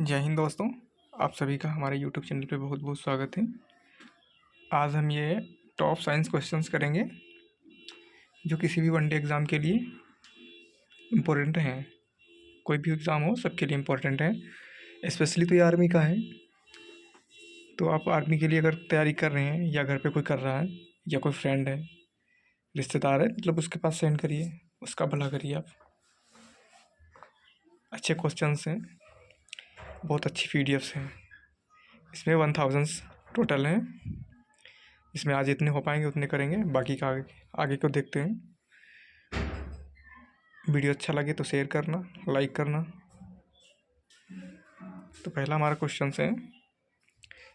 जय हिंद दोस्तों। आप सभी का हमारे यूट्यूब चैनल पे बहुत बहुत स्वागत है। आज हम ये टॉप साइंस क्वेश्चंस करेंगे जो किसी भी वनडे एग्ज़ाम के लिए इम्पोर्टेंट हैं। कोई भी एग्ज़ाम हो सबके लिए इम्पोर्टेंट है, स्पेशली तो ये आर्मी का है। तो आप आर्मी के लिए अगर तैयारी कर रहे हैं या घर पे कोई कर रहा है या कोई फ्रेंड है, रिश्तेदार है, मतलब उसके पास सेंड करिए, उसका भला करिए आप। अच्छे क्वेश्चंस हैं, बहुत अच्छी पीडीएफ्स हैं। इसमें 1000 टोटल हैं। इसमें आज इतने हो पाएंगे उतने करेंगे, बाकी का आगे को देखते हैं। वीडियो अच्छा लगे तो शेयर करना, लाइक करना। तो पहला हमारा क्वेश्चन है,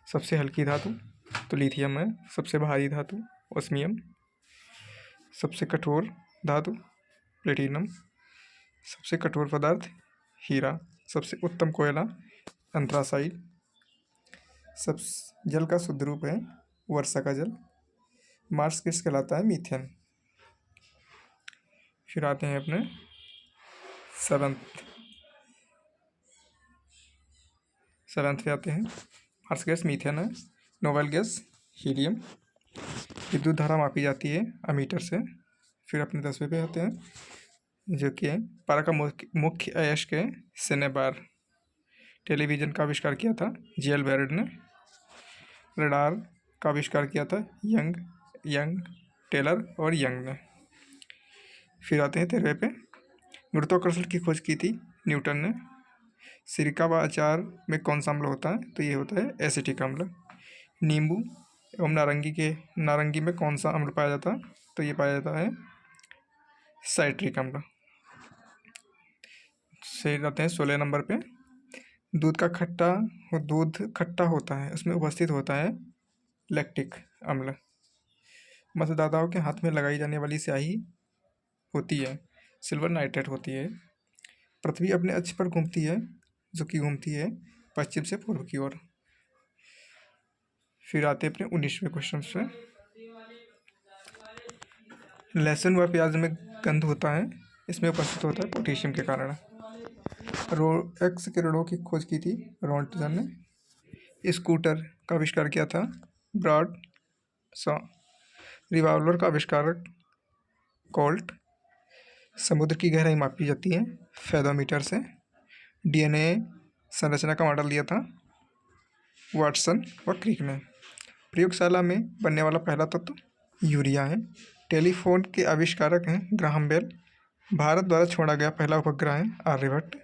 सबसे हल्की धातु तो लिथियम है, सबसे भारी धातु ओस्मियम, सबसे कठोर धातु प्लेटिनम, सबसे कठोर पदार्थ हीरा, सबसे उत्तम कोयला अंथ्रासाइट, सब जल का शुद्ध रूप है वर्षा का जल, मार्स किस कहलाता है मीथेन। फिर आते हैं अपने सेवंथ पे आते हैं। मार्स गैस मीथेन है, नोबल गैस हीलियम। विद्युत धारा मापी जाती है अमीटर से। फिर अपने 10वें पे आते हैं जो कि पारा का मुख्य अयस्क है सिनेबार। टेलीविज़न का आविष्कार किया था जेएल बैरेट ने। रडार का आविष्कार किया था यंग टेलर और यंग ने। फिर आते हैं 13वें पे, गुरुत्वाकर्षण की खोज की थी न्यूटन ने। सिरका व अचार में कौन सा अम्ल होता है, तो ये होता है एसिटिक अम्ल। नींबू एवं नारंगी में कौन सा अम्ल पाया जाता है, तो ये पाया जाता है साइट्रिक अम्ल। से जाते हैं 16 नंबर पे, दूध खट्टा होता है, उसमें उपस्थित होता है लैक्टिक अम्ल। मतदाताओं के हाथ में लगाई जाने वाली स्याही होती है सिल्वर नाइट्रेट होती है। पृथ्वी अपने अक्ष पर घूमती है, जो कि घूमती है पश्चिम से पूर्व की ओर। फिर आते हैं अपने 19वें क्वेश्चन पे, लहसुन व प्याज में गंध होता है, इसमें उपस्थित होता है पोटेशियम के कारण। एक्स किरणों की खोज की थी रोंटगन ने। स्कूटर का आविष्कार किया था ब्रॉड सॉ। रिवॉल्वर का आविष्कारक कोल्ट। समुद्र की गहराई मापी जाती है फेदोमीटर से। डीएनए संरचना का मॉडल दिया था वाटसन व क्रिक ने। प्रयोगशाला में बनने वाला पहला तत्व यूरिया है। टेलीफोन के आविष्कारक हैं ग्राहम बेल। भारत द्वारा छोड़ा गया पहला उपग्रह है आर्यभट्ट।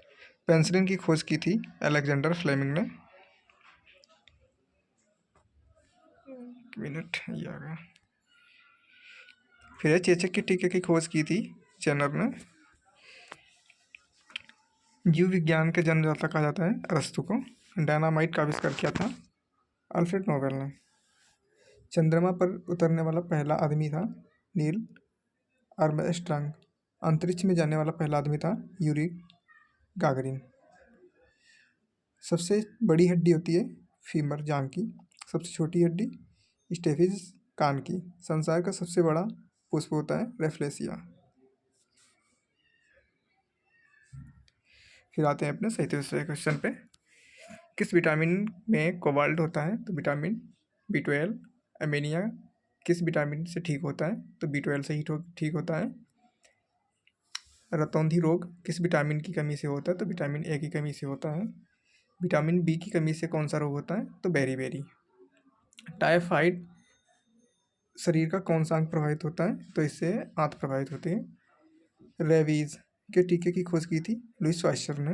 पेंसिलिन की खोज की थी अलेक्जेंडर फ्लेमिंग ने। मिनट ये आ गया। फिर चेचक के टीके की खोज की थी जेनर ने। जीव विज्ञान के जन्मदाता कहा जाता है अरस्तु को। डायनामाइट का आविष्कार किया था अल्फ्रेड नोबेल ने। चंद्रमा पर उतरने वाला पहला आदमी था नील आर्मस्ट्रांग। अंतरिक्ष में जाने वाला पहला आदमी था यूरी गागरिन। सबसे बड़ी हड्डी होती है फीमर जांघ की। सबसे छोटी हड्डी स्टेफिस कान की। संसार का सबसे बड़ा पुष्प होता है रेफ्लेसिया। फिर आते हैं अपने 37वें क्वेश्चन पे, किस विटामिन में कोबाल्ट होता है, तो विटामिन B12। एमीनिया किस विटामिन से ठीक होता है, तो B12 से ही ठीक होता है। रतौंधी रोग किस विटामिन की कमी से होता है, तो विटामिन A की कमी से होता है। विटामिन B की कमी से कौन सा रोग होता है, तो बेरी। टाइफाइड शरीर का कौन सा अंग प्रभावित होता है, तो इससे आंत प्रभावित होती है। रेबीज के टीके की खोज की थी लुइस पास्चर ने।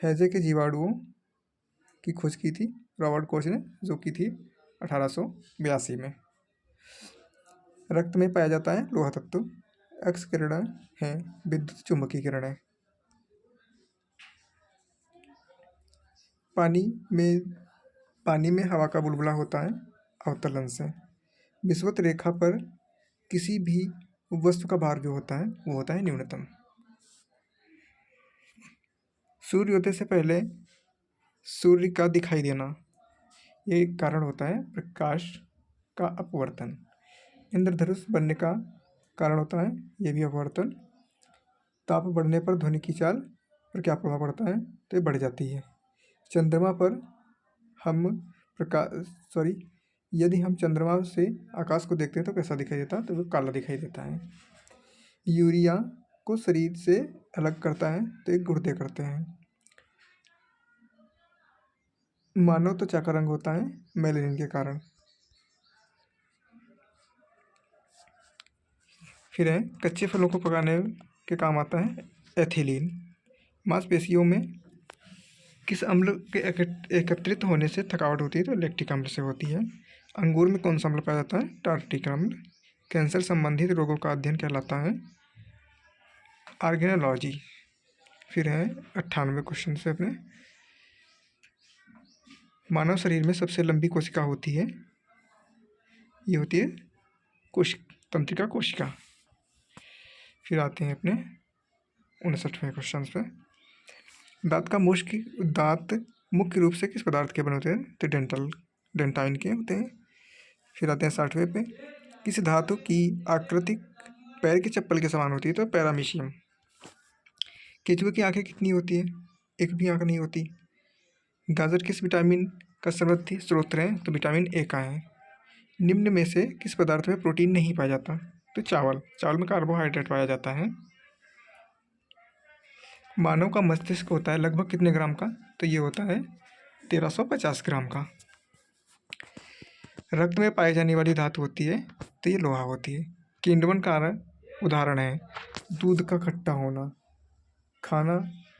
हैजे के जीवाणुओं की खोज की थी रॉबर्ट कोच ने, जो की थी 1882 में। रक्त में पाया जाता है लोहा तत्व। एक्स किरणें हैं विद्युत चुंबकीय किरणें। पानी में हवा का बुलबुला होता है अवतरण से। विषुवत रेखा पर किसी भी वस्तु का भार जो होता है वो होता है न्यूनतम। सूर्योदय से पहले सूर्य का दिखाई देना, ये कारण होता है प्रकाश का अपवर्तन। इंद्रधनुष बनने का कारण होता है ये भी अपवर्तन। ताप बढ़ने पर ध्वनि की चाल पर क्या प्रभाव पड़ता है, तो ये बढ़ जाती है। चंद्रमा पर हम यदि हम चंद्रमा से आकाश को देखते हैं तो कैसा दिखाई देता है, तो वो काला दिखाई देता है। यूरिया को शरीर से अलग करता है तो ये गुर्दे करते हैं। मानव त्वचा का रंग होता है मेलेनिन के कारण। फिर है कच्चे फलों को पकाने के काम आता है एथिलीन। मांसपेशियों में किस अम्ल के एकत्रित होने से थकावट होती है, तो लैक्टिक अम्ल से होती है। अंगूर में कौन सा अम्ल पाया जाता है, टार्टिक अम्ल। कैंसर संबंधित रोगों का अध्ययन कहलाता है ऑर्गेनोलॉजी। फिर है 98 क्वेश्चन से अपने। मानव शरीर में सबसे लंबी कोशिका होती है, ये होती है तंत्रिका कोशिका। फिर आते हैं अपने 59वें क्वेश्चन पे। दांत मुख्य रूप से किस पदार्थ के बने होते हैं, तो डेंटाइन के होते हैं। फिर आते हैं 60वें पे। किस धातु की आकृति पैर की चप्पल के समान होती है, तो पैरामीशियम। केचुए की आंखें कितनी होती है, एक भी आंख नहीं होती। गाजर किस विटामिन का समृद्ध स्रोत है, तो विटामिन ए का है। निम्न में से किस पदार्थ में प्रोटीन नहीं पाया जाता, तो चावल में कार्बोहाइड्रेट पाया जाता है। मानव का मस्तिष्क होता है लगभग कितने ग्राम का, तो ये होता है 1350 ग्राम का। रक्त में पाई जाने वाली धातु होती है, तो ये लोहा होती है। किण्वन का उदाहरण है दूध का खट्टा होना, खाना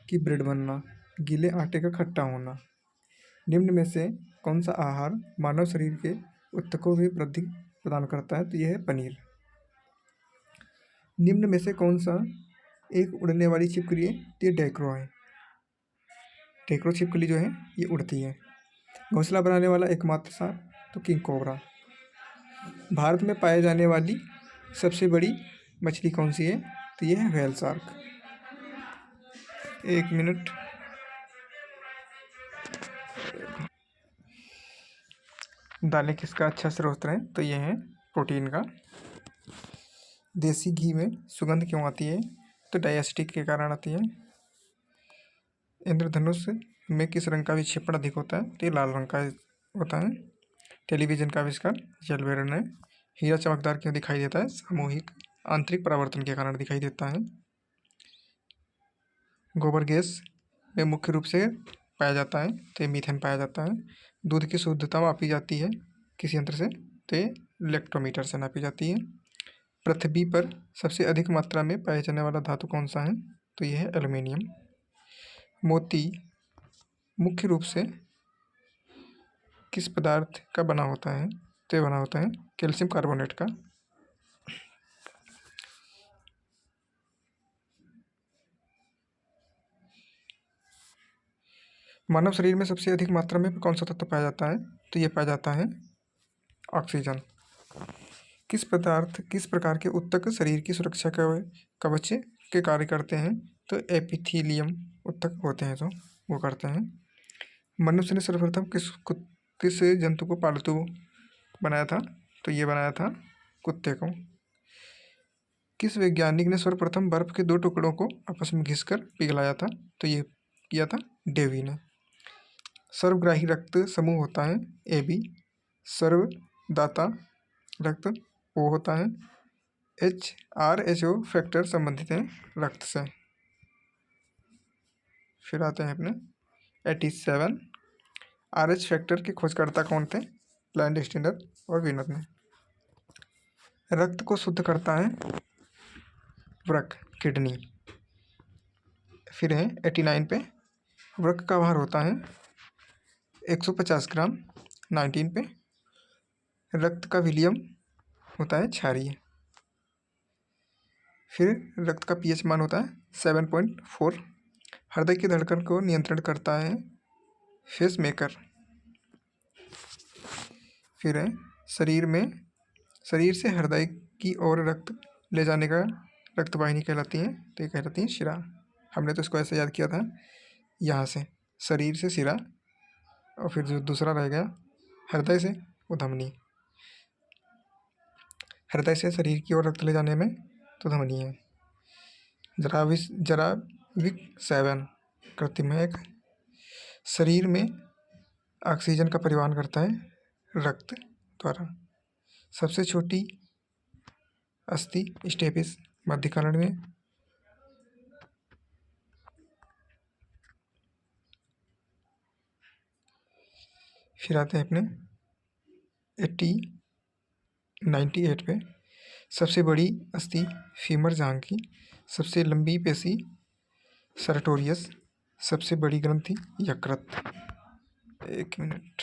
की ब्रेड बनना, गीले आटे का खट्टा होना। निम्न में से कौन सा आहार मानव शरीर के ऊतकों में वृद्धि प्रदान करता है, तो यह है पनीर। निम्न में से कौन सा एक उड़ने वाली छिपकली है, तो ये डैक्रो है। डैक्रो छिपकली जो है ये उड़ती है। घोंसला बनाने वाला एकमात्र सांप, तो किंग कोबरा। भारत में पाए जाने वाली सबसे बड़ी मछली कौन सी है, तो यह है व्हेल शार्क। 1 मिनट। दालें किसका अच्छा स्रोत है, तो यह है प्रोटीन का। देसी घी में सुगंध क्यों आती है, तो डायस्टिक के कारण आती है। इंद्रधनुष में किस रंग का विक्षेपण अधिक होता है, तो ये लाल रंग का होता है। टेलीविजन का आविष्कार जल वेरन ने। हीरा चमकदार क्यों दिखाई देता है, सामूहिक आंतरिक परावर्तन के कारण दिखाई देता है। गोबर गैस में मुख्य रूप से पाया जाता है, तो ये मीथेन पाया जाता है। दूध की शुद्धता मापी जाती है किस यंत्र से, तो ये इलेक्ट्रोमीटर से नापी जाती है। पृथ्वी पर सबसे अधिक मात्रा में पाया जाने वाला धातु कौन सा है, तो यह है एल्युमिनियम। मोती मुख्य रूप से किस पदार्थ का बना होता है, तो ये बना होता है कैल्शियम कार्बोनेट का। मानव शरीर में सबसे अधिक मात्रा में कौन सा तत्व पाया जाता है, तो ये पाया जाता है ऑक्सीजन। किस प्रकार के ऊतक शरीर की सुरक्षा कवच के कार्य करते हैं, तो एपिथेलियम ऊतक होते हैं जो वो करते हैं। मनुष्य ने सर्वप्रथम किस जंतु को पालतू बनाया था, तो ये बनाया था कुत्ते को। किस वैज्ञानिक ने सर्वप्रथम बर्फ के 2 टुकड़ों को आपस में घिसकर पिघलाया था, तो ये किया था डेवी ने। सर्वग्राही रक्त समूह होता है AB। सर्वदाता रक्त O होता है। HRHO फैक्टर संबंधित है रक्त से। फिर आते हैं अपने 87। RH फैक्टर के खोजकर्ता कौन थे, लैंडस्टीनर और वीनर ने। रक्त को शुद्ध करता है वृक्क किडनी। फिर है 89 पे। वृक्क का भार होता है 150 ग्राम। 19 पे। रक्त का विलियम होता है क्षारीय। फिर रक्त का pH मान होता है 7.4। हृदय की धड़कन को नियंत्रण करता है फेस मेकर। फिर है शरीर से हृदय की ओर रक्त ले जाने का रक्तवाहिनी कहलाती है, तो ये कहलाती है शिरा। हमने तो इसको ऐसे याद किया था, यहाँ से शरीर से शिरा, और फिर जो दूसरा रह गया हृदय से, वो धमनी। हृदय से शरीर की ओर रक्त ले जाने में तो धमनी है। जराविक 7 कृतिमयक शरीर में ऑक्सीजन का परिवहन करता है रक्त द्वारा। सबसे छोटी अस्थि स्टेपिस मध्यकालीन में। फिर आते हैं अपने 98 पे। सबसे बड़ी अस्थि फीमर जांघ की। सबसे लंबी पेशी सरटोरियस। सबसे बड़ी ग्रंथि यकृत। 1 मिनट।